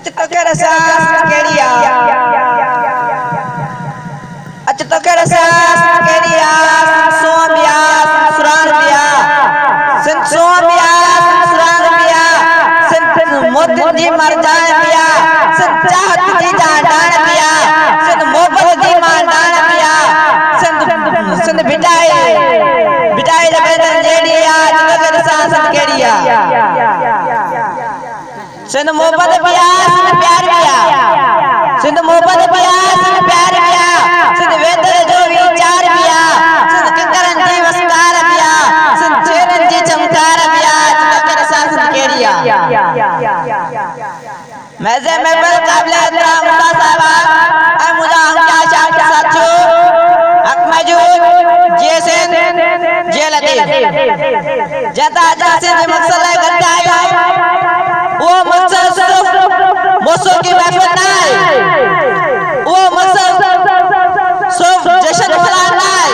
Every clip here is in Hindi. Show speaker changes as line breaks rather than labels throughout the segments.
अच तो के रसास केड़िया अच तो के रसास केड़िया सोबिया सुराबिया सिंध सोबिया सुराबिया सिंध मोदी जी मर जाए पिया सिंध चाहत जी जान पिया सिंध मोहब्बत जी मान डान पिया सिंध सिंध बिटाए जब जेड़िया अच तो के रसास केड़िया सिंध मोहब्बत पिया सिंध प्यार पिया सिंध मोहब्बत पिया सिंध प्यार पिया सिंध वेदर जो विचार पिया सिंध कंकरन जी वस्कार पिया सिंध शेरन जी चमकार पिया चमकर साथ केड़िया मजे में पर काबिल एहतराम मुसा साहबा ए मुजा हम क्या चाहते साथियों हक मौजूद जेसन जेलती जता जैसे मकसद है करता है वो मकसद सिर्फ मौसू की महफिल ना है वो मकसद सिर्फ जश्न मनाना है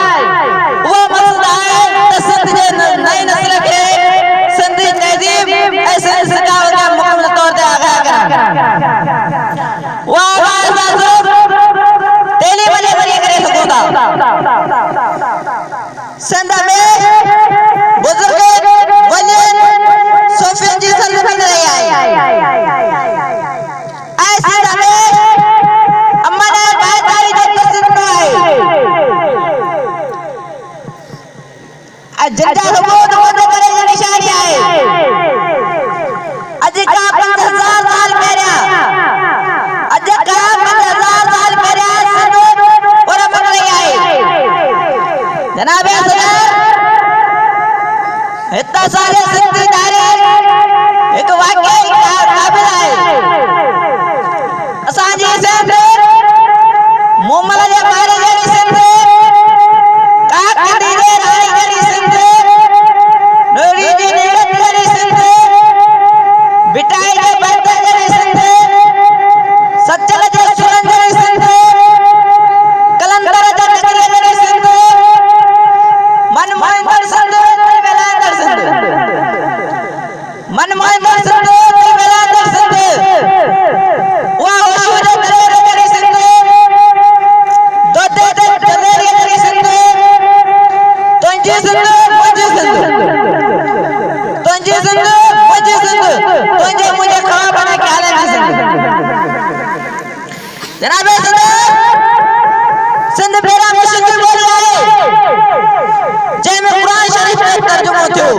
वो मकसद है तसद जे नई नस्ल के सिंधी तहजीब ऐसे सिका हो गया मुकम्मल तौर पे आगा वो आवाज तेली बड़ी करे सकोदा संदा में बुजुर्ग वली सोफिया जी सल बन रही है ऐसे में अम्मा ने बात आई जो तस्वीर में आई जंजा लोगों तो करे की निशानी है अज का 5000 साल पहले अज का 5000 साल पहले सिंध और बन रही है जनाब सदर इतना सारे सिंधी दायरे एक वाक्य काबिल है असांजी सिंध मोमल जे मारे जड़ी सिंध काकड़ी जे राणी जड़ी सिंध नोरी जी नीरत जड़ी सिंध बिटाई जे बंद जड़ी सिंध सचल जे सुरन जड़ी सिंध कलंदर जे नगरी जड़ी सिंध मनमोहन सिंध वेलांदर सिंध मनमोहन सिंध वेलांदर सिंध वो मशहूर दलेर जड़ी सिंध दोते दलेर जड़ी सिंध तुंजी सिंध मुंजी सिंध तुंजी सिंध मुंजी सिंध तुंजे मुझे खवा बना के हाले की सिंध जनाब सिंध मेरा मुश्किल बोली है जय में कुरान शरीफ में तर्जुमो थियो